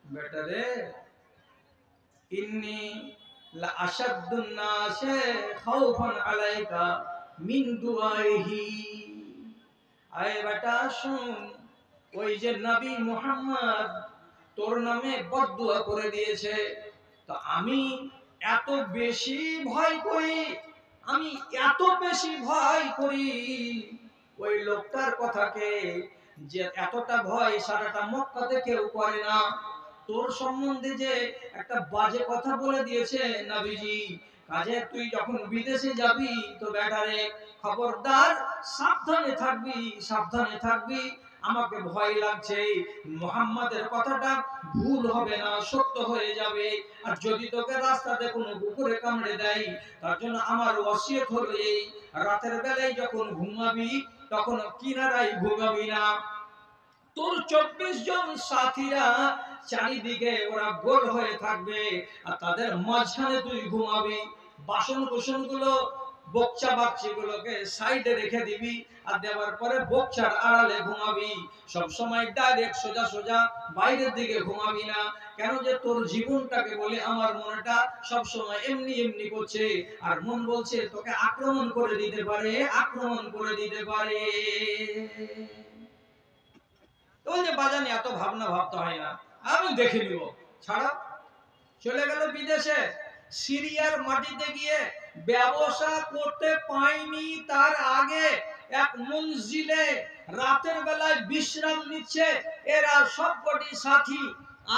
বেটারে ইন্নী লা আশাদ্দুন নাসে খাউফান আলাইকা মিন দুআইহি। আয় বেটা শুন, ওই যে নবী মুহাম্মদ তোর নামে বদদুয়া করে দিয়েছে, তো আমি এত বেশি ভয় করি, আমি এত বেশি ভয় করি ওই লোকটার কথাকে, যে এতটা ভয় সারাটা মক্কাতে কেউ করে না। তোর সম্বন্ধে যে একটা বাজে কথা বলে দিয়েছে নবীজি, কাজে তুই যখন বিদেশে যাবি তো বেটারে খবরদার সাবধানে থাকবি, সাবধানে থাকবি। আমাকে ভয় লাগছে মুহাম্মাদের কথাটা ভুল হবে না, সত্য হয়ে যাবে। আর যদি তোকে রাস্তাতে কোনো কুকুরে কামড়ে দেয়, তার জন্য আমার ওসিয়ত হলো এই, রাতের বেলায় যখন ঘুমাবি তখন কিনারায় ঘুমাবি না। তোর 24 জন সাথীরা চারিদিকে ওরা গোল হয়ে থাকবে, আর তাদের মাঝখানে তুই ঘুমাবি। বাসন কোসন গুলো, বকচা বাচ্চি গুলোকে সাইডে রেখে দিবি, আর দেওয়ার পরে বকচার আড়ালে ঘুমাবি। সব সময় ডাইরেক্ট সোজা সোজা বাইরের দিকে ঘুমাবি না। কেন যে তোর জীবনটাকে বলে আমার মনটা সব সময় এমনি এমনি করছে, আর মন বলছে তোকে আক্রমণ করে দিতে পারে, আক্রমণ করে দিতে পারে। ওই যে বাজানে এত ভাবনা ভাবতে হয় না, আমি দেখে নিব, ছাড়া। চলে গেল বিদেশে, সিরিয়ার মাটিতে গিয়ে ব্যবসা করতে পায়নি, তার আগে এক মঞ্জিলে রাতের বেলায় বিশ্রাম নিচ্ছে এরা সবকটি সাথী।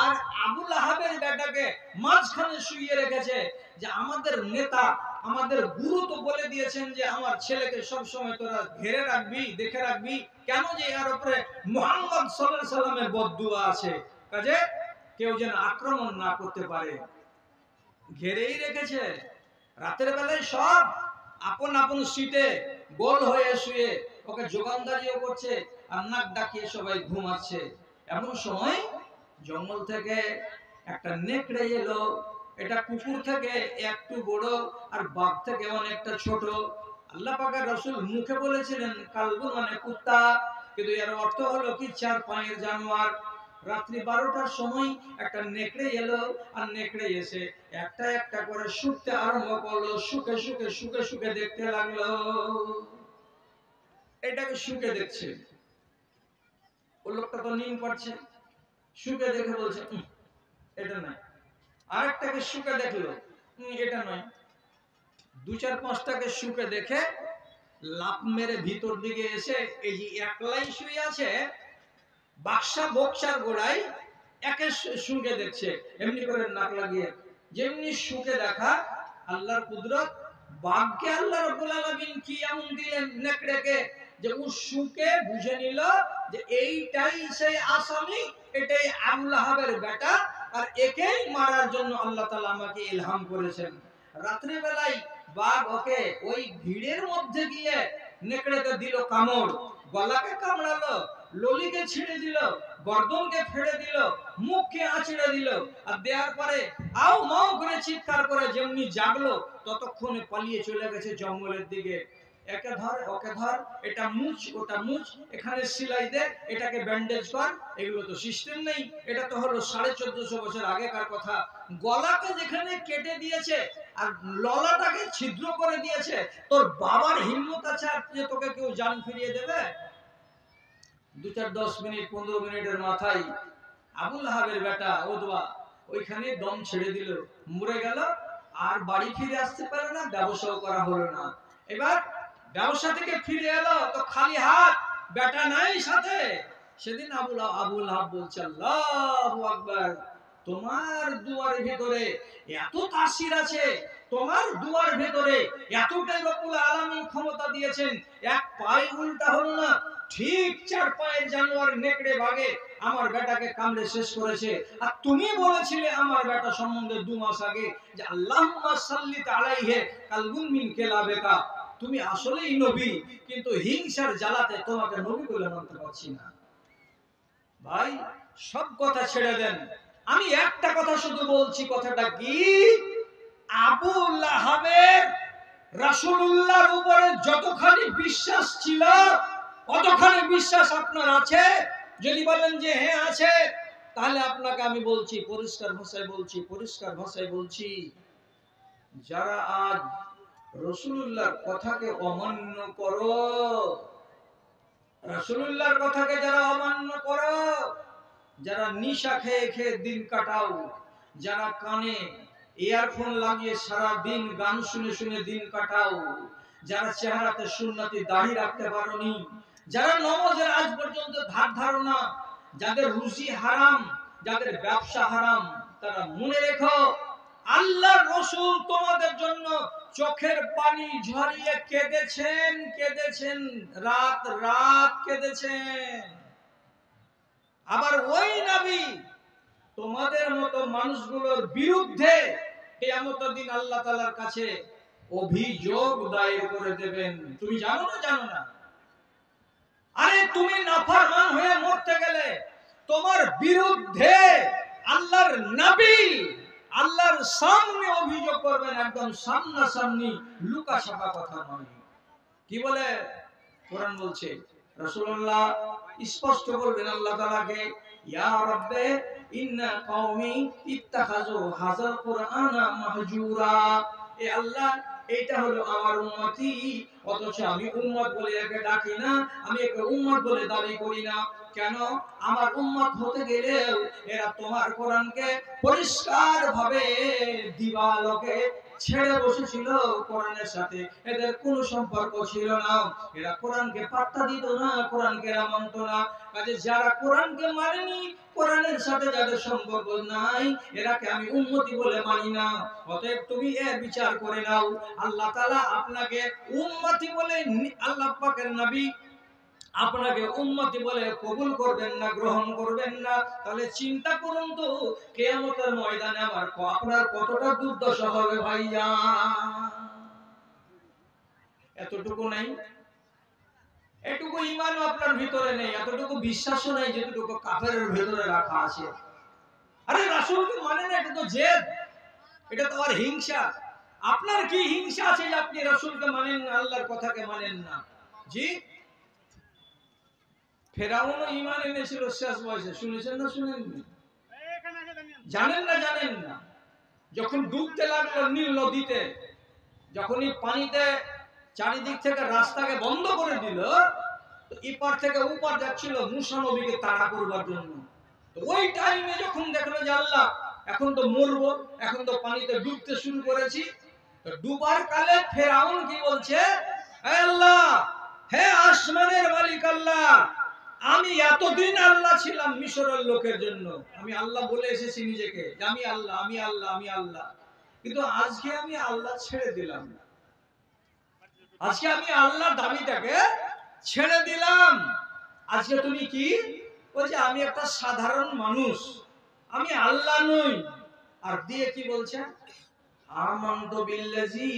আর আবু লাহাবের বেটাকে মাঝখানে শুইয়ে রেখেছে, যে আমাদের নেতা, আমাদের গুরু তো বলে দিয়েছেন যে আমার ছেলেকে সব সময় তোরা ঘিরে রাখবি, দেখে রাখবি। কেন যে এর উপরে মুহাম্মদ সাল্লাল্লাহু আলাইহি সাল্লামের বদদুয়া আছে, কাজে কেউ যেন আক্রমণ না করতে পারে, ঘেরেই রেখেছে। রাতের বেলায় সব আপন আপন সিটে গোল হয়ে শুয়ে ওকে যোগানদারিও করছে, আর নাক ডাকিয়ে সবাই ঘুমাচ্ছে। এমন সময় জঙ্গল থেকে একটা নেকড়ে এলো। এটা কুকুর থেকে একটু বড় আর বাঘ থেকে অনেকটা ছোট। আল্লাহ পাকের রাসূল মুখে বলেছিলেন কালবু মানে কুত্তা, কিন্তু এর অর্থ হলো কি 4 পায়ের জানোয়ার। রাত্রি 12টার সময় একটা নেকড়ে এলো, আর নেকড়ে এসে একটা একটা করে শুকতে আরম্ভ করলো। শুকে শুকে শুকে শুকে দেখতে লাগলো, এটাকে শুকে দেখছে। ও লোকটা তো নিম করছে, শুকে দেখে বলছে এটা নয়। আরেকটাকে শুকে দেখলো, এটা নয়। 2-4-5টাকে শুকে দেখে লাফ মেরে ভিতর দিকে এসে এই যে একলাই শুয়ে আছে বাক্সা বক্সার গোড়ায়, একে শুকে দেখছে এমনি করে নাক লাগিয়ে। যেমনি শুকে দেখা আল্লাহর কুদরত, বাঘকে আল্লাহ রাব্বুল আলামিন কি এমন দিলেন নেকড়েকে, যে ও শুকে বুঝে নিল যে এইটাই সেই আসামি, এটাই আবু লাহাবের বেটা, আর একেই মারার জন্য আল্লাহ তাআলা আমাকে ইলহাম করেছেন। রাত্রি বেলায় বাঘ ওকে ওই ভিড়ের মধ্যে গিয়ে নেকড়েতে দিল কামড়, গলাকে কামড়ালো, ললিকে ছিঁড়ে দিল, গর্দনকে ফেড়ে দিল, মুখকে আঁচড়ে দিল, আর দেওয়ার পরে আও মাও করে চিৎকার করে যেমনি জাগলো ততক্ষণে পালিয়ে চলে গেছে জঙ্গলের দিকে। একে ধর ওকে ধর, এটা মুছ ওটা মুছ, এখানে সেলাই দে, এটাকে ব্যান্ডেজ কর, এগুলো তো সিস্টেম নেই। এটা তো হলো 1450 বছর আগেকার কথা। গলাকে যেখানে কেটে দিয়েছে আর ললাটাকে ছিদ্র করে দিয়েছে, তোর বাবার হিম্মত আছে আর যে তোকে কেউ জান ফিরিয়ে দেবে? 2-4-10 মিনিট 15 মিনিটের মাথায় আবু লাহাবের বেটা ওদবা ওইখানে দম ছেড়ে দিল, মরে গেল। আর বাড়ি ফিরে আসতে পারে না, ব্যবসাও করা হলো না। এবার ব্যবসা থেকে ফিরে এলো তো খালি হাত, বেটা নাই সাথে। সেদিন আবু লাহাব বলছে আল্লাহু আকবার, তোমার দুয়ার ভিতরে এত তাসির আছে, তোমার দুয়ার ভিতরে এতটাই রব্বুল আলামিন ক্ষমতা দিয়েছেন, এক পায়ে উল্টা হলো না, ঠিক 4 পায়ের জানোয়ার নেকড়ে ভাগে আমার বেটাকে কামড়ে শেষ করেছে। আর তুমি বলেছিলে আমার বেটা সম্বন্ধে 2 মাস আগে যে আল্লাহুম্মা সাল্লিত আলাইহি কালবুন মিন কেলাবেকা, তুমি আসলেই নবী, কিন্তু হিংসার জ্বালাতে তোমাকে নবী বলে মানতে পারছি না। ভাই সব কথা ছেড়ে দেন, আমি একটা কথা শুধু বলছি, কথাটা কি? আবু লাহাবের রাসূলুল্লাহর উপরে যতখানি বিশ্বাস ছিল কতখানি বিশ্বাস আপনার আছে? যদি বলেন যে হ্যাঁ আছে, তাহলে আপনাকে আমি বলছি, পরিষ্কার ভাষায় বলছি, যারা আজ রাসূলুল্লাহর কথাকে অমান্য করো, রাসূলুল্লাহর কথাকে যারা অমান্য করো, যারা নিশা খেয়ে খেয়ে দিন কাটাও, যারা কানে ইয়ারফোন লাগিয়ে সারা দিন গান শুনে শুনে দিন কাটাও, যারা চেহারাতে সুন্নতি দাড়ি রাখতে পারোনি, যারা নামাজের আজ পর্যন্ত ধার ধারণা, যাদের রুজি হারাম, যাদের ব্যবসা হারাম, তারা মনে রেখো আল্লাহর রাসূল তোমাদের জন্য চোখের পানি ঝরিয়ে কেঁদেছেন, রাত রাত কেঁদেছেন। আবার ওই নবী তোমাদের মতো মানুষগুলোর বিরুদ্ধে কিয়ামতের দিন আল্লাহ তাআলার কাছে অভিযোগ দায়ের করে দেবেন। তুমি জানো না? আরে তুমি নাফরমান হয়ে মরতে গেলে তোমার বিরুদ্ধে আল্লাহর নবী আল্লাহর সামনে অভিযোগ করবেন, একদম সামনাসামনি, লুকা ছাপা কথা নয়। কি বলে কোরআন বলছে, রাসূলুল্লাহ স্পষ্ট বলবেন আল্লাহ তাআলাকে, ইয়া রাব্বে ইন্না কওমি ইত্তাখাযু হাযাল কুরআনা মাহজুরা। এ আল্লাহ, এটা হলো আমার উম্মতি, অথচ আমি উম্মত বলে একে ডাকি না, আমি একে উম্মত বলে দাবি করি না। কেন? আমার উম্মত হতে গেলে এরা তোমার কোরআনকে পরিষ্কার ভাবে দিবালোকে ছেড়ে বসেছিল, কোরআনের সাথে এদের কোনো সম্পর্ক ছিল না, এরা কোরআনকে পাত্তা দিত না, কোরআনকে এরা মানত না। কাজে যারা কোরআনকে মানেনি, কোরআনের সাথে যাদের সম্পর্ক নাই, এরাকে আমি উম্মতি বলে মানি না। অতএব তুমি এর বিচার করে নাও। আল্লাহ তাআলা আপনাকে উম্মতি বলে, আল্লাহ পাকের নবী আপনাকে উম্মতি বলে কবুল করবেন না, গ্রহণ করবেন না, তাহলে চিন্তা করুন তো কিয়ামতের ময়দানে আপনার কতটা দুর্দশা হবে ভাইয়া। এতটুকু নাই, এটুকু ঈমানও আপনার ভিতরে নেই, এতটুকু বিশ্বাসও নাই যেটুকু কাফেরের ভিতরে রাখা আছে। আরে রাসূলকে মানে না, এটা তো জেদ, এটা তো আর হিংসা। আপনার কি হিংসা আছে যে আপনি রাসূলকে মানেন না, আল্লাহর কথাকে মানেন না? জি, ফেরাউনও ঈমান এনেছিল শেষ বয়সে, শুনেছেন না শুনেননি? জানেন না? যখন ডুবতে লাগলো নীল নদীতে, যখনই পানিতে চারিদিক থেকে রাস্তাকে বন্ধ করে দিল, তো এপার থেকে ওপার যাচ্ছিল মুসা নবীকে তাড়া করবার জন্য। তো ওই টাইমে যখন দেখলো যে আল্লাহ, এখন তো মরবো, এখন তো পানিতে ডুবতে শুরু করেছি, তো ডুবার কালে ফেরাউন কি বলছে, হে আল্লাহ, হে আসমানের মালিক আল্লাহ, আমি এতদিন আল্লাহ ছিলাম মিশরের লোকের জন্য, আমি আল্লাহ বলে এসেছি নিজেকে, আমি আল্লাহ, কিন্তু আজকে আমি আল্লাহ ছেড়ে দিলাম, আজকে আমি আল্লাহ দাবিটাকে ছেড়ে দিলাম। আজকে তুমি কি বলছে, আমি একটা সাধারণ মানুষ, আমি আল্লাহ নই। আর দিয়ে কি বলছে, আমানতু বিল্লাযী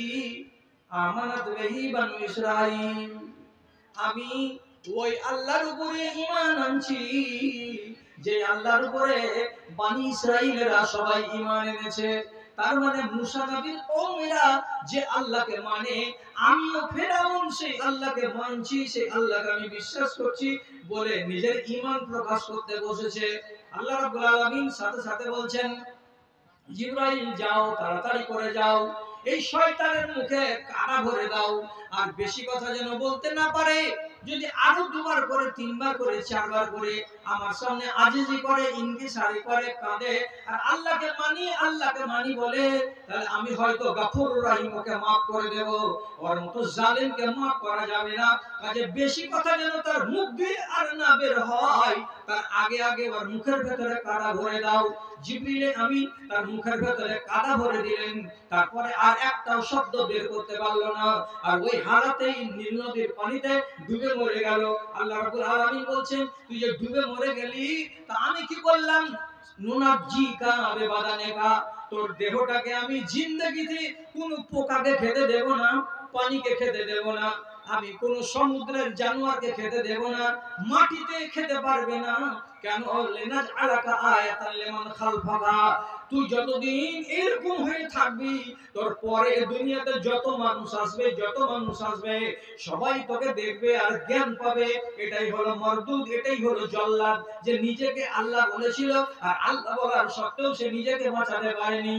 আমানাত বিহি বানু ইসরাঈল, আমি ওই আল্লাহর উপরে ঈমান আনছি যে আল্লাহর উপরে বনি ইসরাঈলেরা সবাই ঈমান এনেছে। তার মানে মুসা নবীর কওমেরা যে আল্লাহকে মানে, আমিও ফেরাউন সেই আল্লাহকে মানছি, সেই আল্লাহকে আমি বিশ্বাস করছি বলে নিজের ঈমান প্রকাশ করতে বসেছে। আল্লাহ রাব্বুল আলামিন সাথে সাথে বলছেন, জিবরাইল যাও, তাড়াতাড়ি করে যাও, এই শয়তানের মুখে কাঁটা ভরে দাও, আর বেশি কথা যেন বলতে না পারে। যদি আরো দুবার করে, তিনবার করে, চারবার করে আমার সামনে আজিজি করে, ইনকিসারি করে, কাঁদে, আর আল্লাহকে মানি বলে, তাহলে আমি হয়তো গফুরুর রহিম, ওকে মাফ করে দেব, ওর মতো জালেমকে মাফ করা যাবে না। কাজে বেশি কথা যেন তার মুখ দিয়ে আর না বের হয়, তার আগে আগে ওর মুখের ভেতরে কাঁটা ভরে দাও। জিবরিলে আমি তার মুখের ভেতরে কাঁটা ভরে দিলেন, তারপরে আর একটাও শব্দ বের করতে পারলো না, আর ওই হালাতেই নীল নদীর পানিতে ডুবে মরে গেল। আল্লাহ রাব্বুল আলামিন বলছেন, তুই যে ডুবে মরে গেলি, তা আমি কি করলাম, নুনাজ্জিকা বিবাদানিকা, তোর দেহটাকে আমি জিন্দেগিতে কোনো পোকাকে খেতে দেব না, পানিকে খেতে দেব না, আমি কোন সমুদ্রের জানোয়ারকে খেতে দেব না, মাটিতে খেতে পারবে না। কেন? লেনাজ আলাকা আয়াতাল লিমান খালফাকা। তুই যতদিন এরকম হয়ে থাকবি, তোর পরে দুনিয়াতে যত মানুষ আসবে সবাই তোকে দেখবে আর জ্ঞান পাবে। এটাই হলো মরদুদ, এটাই হলো জল্লাদ, যে নিজেকে আল্লাহ বলেছিল আর আল্লাহ বলার সত্ত্বেও সে নিজেকে বাঁচাতে পারেনি।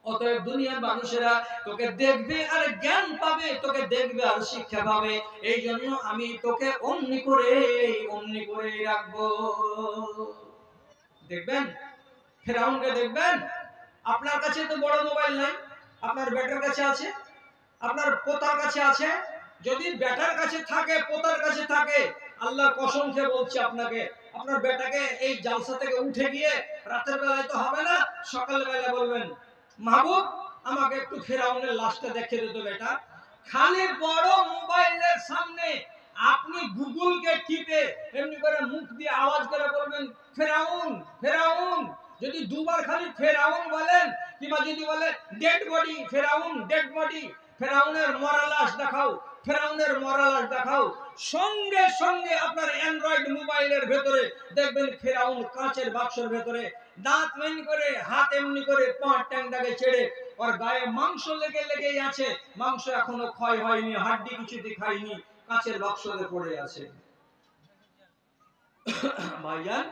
অতএব দুনিয়ার মানুষেরা তোকে দেখবে আর জ্ঞান পাবে, তোকে দেখবে আর শিক্ষা পাবে। এই জন্য আমি তোকে অমনি করে রাখবো। দেখবেন ফেরাউনকে, দেখবেন আপনার কাছে তো বড় মোবাইল নাই, আপনার বেটার কাছে আছে, আপনার পোতার কাছে আছে। যদি বেটার কাছে থাকে, পোতার কাছে থাকে, আল্লাহর কসম খেয়ে বলছি আপনাকে, আপনার বেটাকে এই জালসা থেকে উঠে গিয়ে রাতের বেলায় তো হবে না, সকাল বেলা বলবেন, মাহবুব আমাকে একটু ফেরাউনের লাশটা দেখিয়ে দিত বেটা। খালি বড় মোবাইলের সামনে আপনি গুগলকে টিপে এমনি করে মুখ দিয়ে আওয়াজ করে বলবেন ফেরাউন ফেরাউন। যদি দুবার খালি ফেরাউন বলেন, কিংবা যদি বলে ডেড বডি ফেরাউন, ডেড বডি, ফেরাউনের মরা লাশ দেখাও, ফেরাউনের মরা লাশ দেখাও, সঙ্গে সঙ্গে আপনার অ্যান্ড্রয়েড মোবাইলের ভেতরে দেখবেন ফেরাউন কাঁচের বাক্সের ভেতরে দাঁত এমনি করে, হাত এমনি করে, পা ট্যাংটাকে ছেড়ে, ওর গায়ে মাংস লেগেই আছে, মাংস এখনো ক্ষয় হয়নি, হাড্ডি কিছু দেখায়নি, কাঁচের বাক্সতে পড়ে আছে। ভাইজান,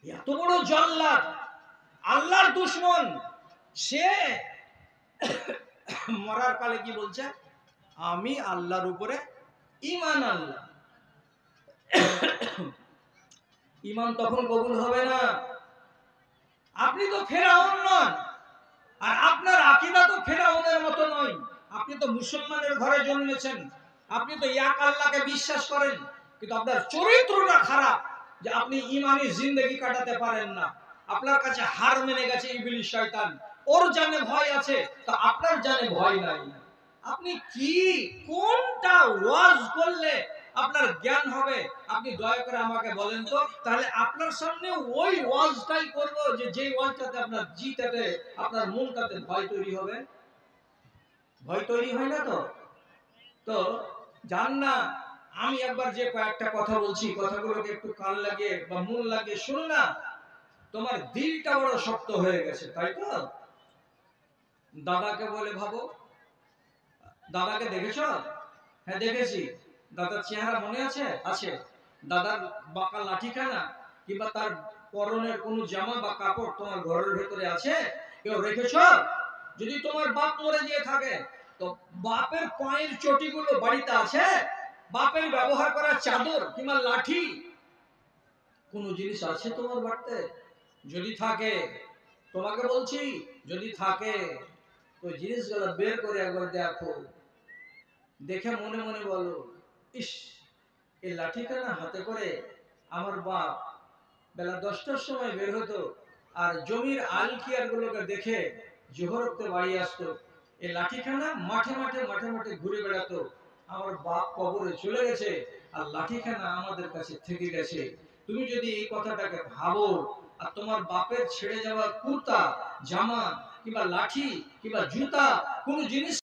এত বড় জল্লাদ, আল্লাহর দুশমন, সে মরার কালে কি বলছে? আমি আল্লাহর উপরে ঈমান আনলাম। ঈমান তখন কবুল হবে না। আপনি তো ফেরাউন নন, আর আপনার আকীদা তো ফেরাউনের মতো নয়। আপনি তো মুসলমানের ঘরে জন্মেছেন, আপনি তো এক আল্লাহকে বিশ্বাস করেন, কিন্তু আপনার চরিত্রটা খারাপ, যে আপনি ঈমানি জিন্দেগি কাটাতে পারেন না। আপনার কাছে হার মেনে গেছে ইবলিস শয়তান, ওর জানে ভয় আছে, তো আপনার জানে ভয় নাই। আপনি কি কোনটা ওয়াজ করলে আপনার জ্ঞান হবে? আপনি দয়া করে আমাকে বলেন তো, তাহলে আপনার সামনে ওই ওয়াজটাই করব, যে ওয়াজটাতে আপনার জিটাতে, আপনার মনটাতে ভয় তৈরি হবে। ভয় তৈরি হয় না তো? তো জান না, আমি একবার যে কয়েকটা কথা বলছি, কথাগুলোকে একটু কান লাগিয়ে বা মন লাগিয়ে শুনো না। তোমার দিলটা বড় শক্ত হয়ে গেছে, তাই তো? দাদাকে বলে ভাবো, দাদাকে দেখেছো? হ্যাঁ দেখেছি। দাদার চেহারা মনে আছে? আছে। দাদার বাঁকা লাঠিখানা কিংবা তার পরনের কোন জামা বা কাপড় তোমার ঘরের ভেতরে আছে? কেউ রেখেছো? যদি তোমার বাপ মরে গিয়ে থাকে, তো বাপের পায়ের চটিগুলো বাড়িতে আছে? বাপের ব্যবহার করা চাদর কিংবা লাঠি কোন জিনিস আছে তোমার বাড়িতে? যদি থাকে, তোমাকে বলছি, যদি থাকে ওই জিনিসগুলো বের করে একবার দেখো, দেখে মনে মনে বলো, ইস, এই লাঠিখানা হাতে করে আমার বাপ বেলা 10টার সময় বের হতো, আর জমির আলকিয়ার গুলোকে দেখে জোহরতে বাড়ি আসতো। এই লাঠিখানা মাঠে ঘুরে বেড়াতো। আমার বাপ কবরে চলে গেছে, আর লাঠিখানা আমাদের কাছে থেকে গেছে। তুমি যদি এই কথাটাকে ভাবো, আর তোমার বাপের ছেড়ে যাওয়া কুর্তা, জামা কিংবা লাঠি কিংবা জুতা, কোন জিনিস